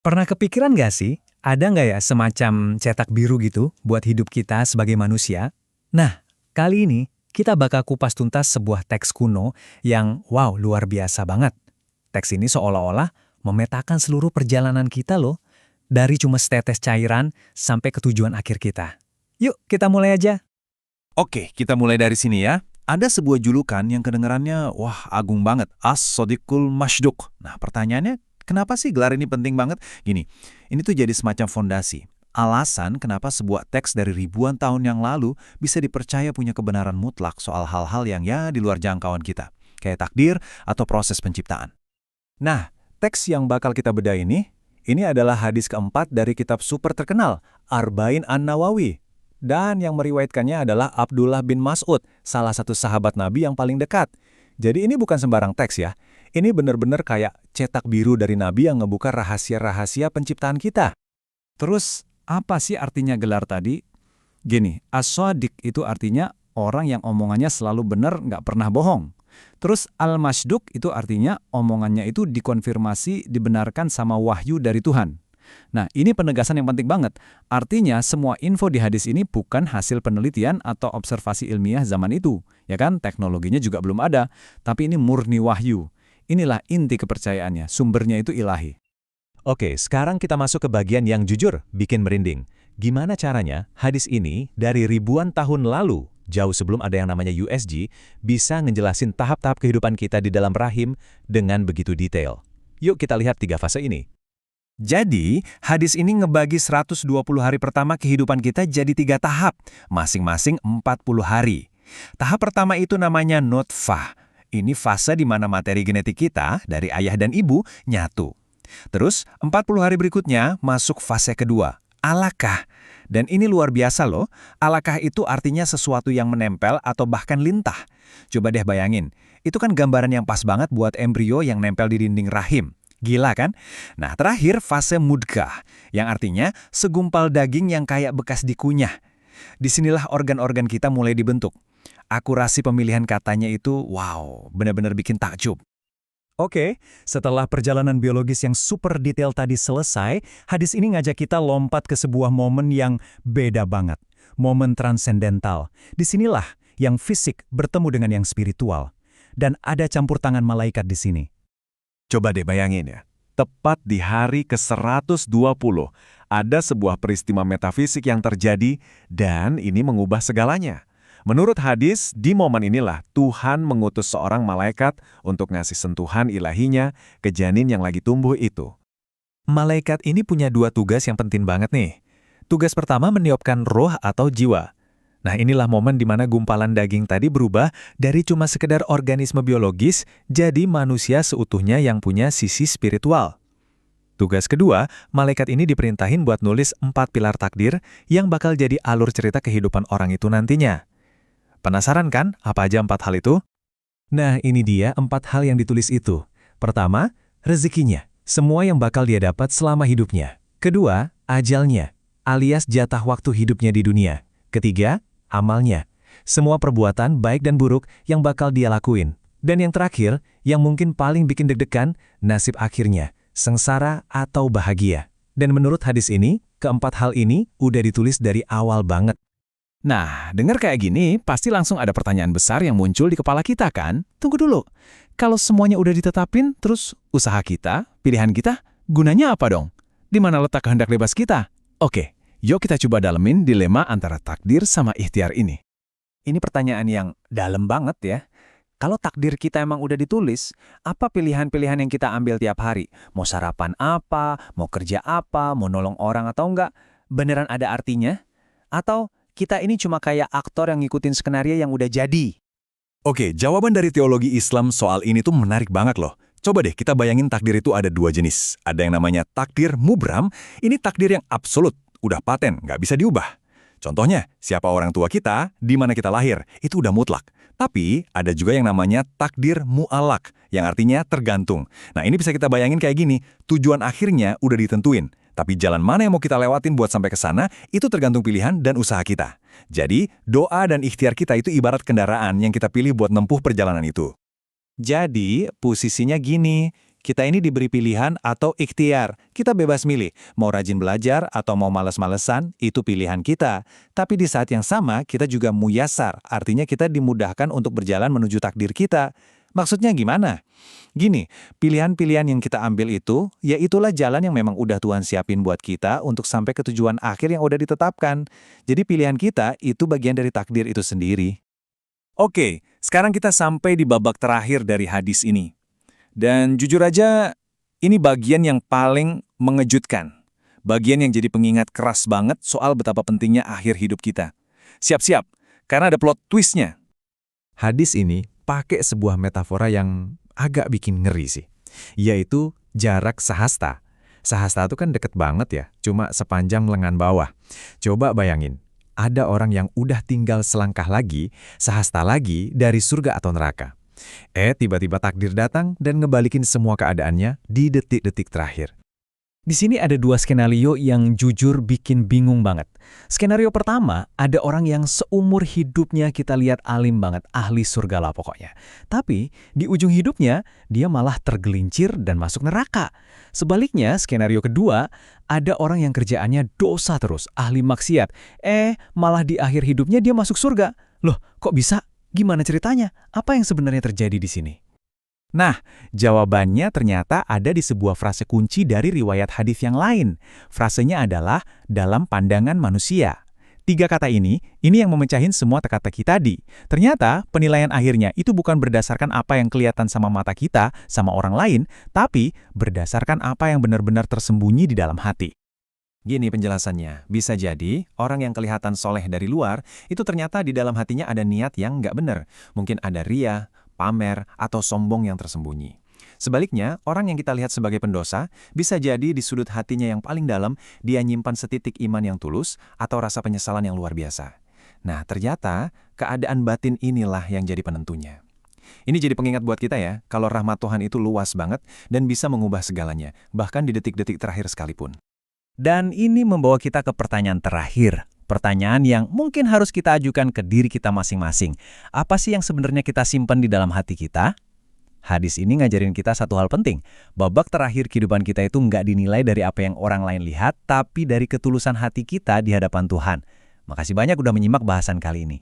Pernah kepikiran nggak sih, ada nggak ya semacam cetak biru gitu buat hidup kita sebagai manusia? Nah, kali ini kita bakal kupas tuntas sebuah teks kuno yang wow, luar biasa banget. Teks ini seolah-olah memetakan seluruh perjalanan kita loh, dari cuma setetes cairan sampai ke tujuan akhir kita. Yuk, kita mulai aja. Oke, kita mulai dari sini ya. Ada sebuah julukan yang kedengarannya, wah agung banget, As-Sodiqul Masduq. Nah pertanyaannya, kenapa sih gelar ini penting banget? Gini, ini tuh jadi semacam fondasi. Alasan kenapa sebuah teks dari ribuan tahun yang lalu bisa dipercaya punya kebenaran mutlak soal hal-hal yang ya di luar jangkauan kita. Kayak takdir atau proses penciptaan. Nah, teks yang bakal kita bedah ini adalah hadis keempat dari kitab super terkenal, Arba'in An-Nawawi. Dan yang meriwayatkannya adalah Abdullah bin Mas'ud, salah satu sahabat Nabi yang paling dekat. Jadi ini bukan sembarang teks ya. Ini benar-benar kayak cetak biru dari Nabi yang ngebuka rahasia-rahasia penciptaan kita. Terus, apa sih artinya gelar tadi? Gini, as-sadiq itu artinya orang yang omongannya selalu benar, nggak pernah bohong. Terus al-masduq itu artinya omongannya itu dikonfirmasi, dibenarkan sama wahyu dari Tuhan. Nah, ini penegasan yang penting banget. Artinya, semua info di hadis ini bukan hasil penelitian atau observasi ilmiah zaman itu. Ya kan, teknologinya juga belum ada. Tapi ini murni wahyu. Inilah inti kepercayaannya, sumbernya itu ilahi. Oke, sekarang kita masuk ke bagian yang jujur, bikin merinding. Gimana caranya hadis ini dari ribuan tahun lalu, jauh sebelum ada yang namanya USG, bisa ngejelasin tahap-tahap kehidupan kita di dalam rahim dengan begitu detail? Yuk kita lihat 3 fase ini. Jadi, hadis ini ngebagi 120 hari pertama kehidupan kita jadi 3 tahap, masing-masing 40 hari. Tahap pertama itu namanya nutfah. Ini fase di mana materi genetik kita dari ayah dan ibu nyatu. Terus, 40 hari berikutnya masuk fase kedua, alaqah. Dan ini luar biasa loh, alaqah itu artinya sesuatu yang menempel atau bahkan lintah. Coba deh bayangin, itu kan gambaran yang pas banget buat embrio yang nempel di dinding rahim. Gila kan? Nah, terakhir fase mudghah, yang artinya segumpal daging yang kayak bekas dikunyah. Disinilah organ-organ kita mulai dibentuk. Akurasi pemilihan katanya itu, wow, benar-benar bikin takjub. Oke, setelah perjalanan biologis yang super detail tadi selesai, hadis ini ngajak kita lompat ke sebuah momen yang beda banget. Momen transendental. Disinilah yang fisik bertemu dengan yang spiritual. Dan ada campur tangan malaikat di sini. Coba deh bayangin ya, tepat di hari ke-120, ada sebuah peristiwa metafisik yang terjadi dan ini mengubah segalanya. Menurut hadis, di momen inilah Tuhan mengutus seorang malaikat untuk ngasih sentuhan ilahinya ke janin yang lagi tumbuh itu. Malaikat ini punya 2 tugas yang penting banget nih. Tugas pertama meniupkan roh atau jiwa. Nah, inilah momen di mana gumpalan daging tadi berubah dari cuma sekedar organisme biologis jadi manusia seutuhnya yang punya sisi spiritual. Tugas kedua, malaikat ini diperintahin buat nulis 4 pilar takdir yang bakal jadi alur cerita kehidupan orang itu nantinya. Penasaran kan apa aja 4 hal itu? Nah, ini dia 4 hal yang ditulis itu. Pertama, rezekinya, semua yang bakal dia dapat selama hidupnya. Kedua, ajalnya, alias jatah waktu hidupnya di dunia. Ketiga, amalnya, semua perbuatan baik dan buruk yang bakal dia lakuin. Dan yang terakhir, yang mungkin paling bikin deg-degan, nasib akhirnya, sengsara atau bahagia. Dan menurut hadis ini, keempat hal ini udah ditulis dari awal banget. Nah, dengar kayak gini, pasti langsung ada pertanyaan besar yang muncul di kepala kita kan? Tunggu dulu, kalau semuanya udah ditetapin, terus usaha kita, pilihan kita, gunanya apa dong? Di mana letak kehendak bebas kita? Oke. Yuk kita coba dalemin dilema antara takdir sama ikhtiar ini. Ini pertanyaan yang dalam banget ya. Kalau takdir kita emang udah ditulis, apa pilihan-pilihan yang kita ambil tiap hari? Mau sarapan apa, mau kerja apa, mau nolong orang atau enggak? Beneran ada artinya? Atau kita ini cuma kayak aktor yang ngikutin skenario yang udah jadi? Oke, jawaban dari teologi Islam soal ini tuh menarik banget loh. Coba deh kita bayangin takdir itu ada 2 jenis. Ada yang namanya takdir mubram, ini takdir yang absolut. Udah paten, nggak bisa diubah. Contohnya, siapa orang tua kita, di mana kita lahir, itu udah mutlak. Tapi, ada juga yang namanya takdir mu'alak, yang artinya tergantung. Nah, ini bisa kita bayangin kayak gini, tujuan akhirnya udah ditentuin. Tapi jalan mana yang mau kita lewatin buat sampai ke sana, itu tergantung pilihan dan usaha kita. Jadi, doa dan ikhtiar kita itu ibarat kendaraan yang kita pilih buat nempuh perjalanan itu. Jadi, posisinya gini, Kita ini diberi pilihan atau ikhtiar. Kita bebas milih, mau rajin belajar atau mau males-malesan, itu pilihan kita. Tapi di saat yang sama, kita juga muyasar, artinya kita dimudahkan untuk berjalan menuju takdir kita. Maksudnya gimana? Gini, pilihan-pilihan yang kita ambil itu, ya itulah jalan yang memang udah Tuhan siapin buat kita untuk sampai ke tujuan akhir yang udah ditetapkan. Jadi pilihan kita itu bagian dari takdir itu sendiri. Oke, sekarang kita sampai di babak terakhir dari hadis ini. Dan jujur aja, ini bagian yang paling mengejutkan. Bagian yang jadi pengingat keras banget soal betapa pentingnya akhir hidup kita. Siap-siap, karena ada plot twist-nya. Hadis ini pakai sebuah metafora yang agak bikin ngeri sih, yaitu jarak sahasta. Sahasta itu kan deket banget ya, cuma sepanjang lengan bawah. Coba bayangin, ada orang yang udah tinggal selangkah lagi, sahasta lagi dari surga atau neraka. Tiba-tiba takdir datang dan ngebalikin semua keadaannya di detik-detik terakhir. Di sini ada dua skenario yang jujur bikin bingung banget. Skenario pertama, ada orang yang seumur hidupnya kita lihat alim banget, ahli surga lah pokoknya. Tapi di ujung hidupnya, dia malah tergelincir dan masuk neraka. Sebaliknya, skenario kedua, ada orang yang kerjaannya dosa terus, ahli maksiat. Malah di akhir hidupnya dia masuk surga. Loh, kok bisa? Gimana ceritanya? Apa yang sebenarnya terjadi di sini? Nah, jawabannya ternyata ada di sebuah frase kunci dari riwayat hadis yang lain. Frasenya adalah dalam pandangan manusia. 3 kata ini yang memecahin semua teka-teki tadi. Ternyata penilaian akhirnya itu bukan berdasarkan apa yang kelihatan sama mata kita, sama orang lain, tapi berdasarkan apa yang benar-benar tersembunyi di dalam hati. Gini penjelasannya, bisa jadi orang yang kelihatan soleh dari luar, itu ternyata di dalam hatinya ada niat yang nggak benar. Mungkin ada ria, pamer, atau sombong yang tersembunyi. Sebaliknya, orang yang kita lihat sebagai pendosa, bisa jadi di sudut hatinya yang paling dalam, dia nyimpan setitik iman yang tulus, atau rasa penyesalan yang luar biasa. Nah, ternyata keadaan batin inilah yang jadi penentunya. Ini jadi pengingat buat kita ya, kalau rahmat Tuhan itu luas banget dan bisa mengubah segalanya, bahkan di detik-detik terakhir sekalipun. Dan ini membawa kita ke pertanyaan terakhir. Pertanyaan yang mungkin harus kita ajukan ke diri kita masing-masing. Apa sih yang sebenarnya kita simpan di dalam hati kita? Hadis ini ngajarin kita satu hal penting. Babak terakhir kehidupan kita itu nggak dinilai dari apa yang orang lain lihat, tapi dari ketulusan hati kita di hadapan Tuhan. Makasih banyak udah menyimak bahasan kali ini.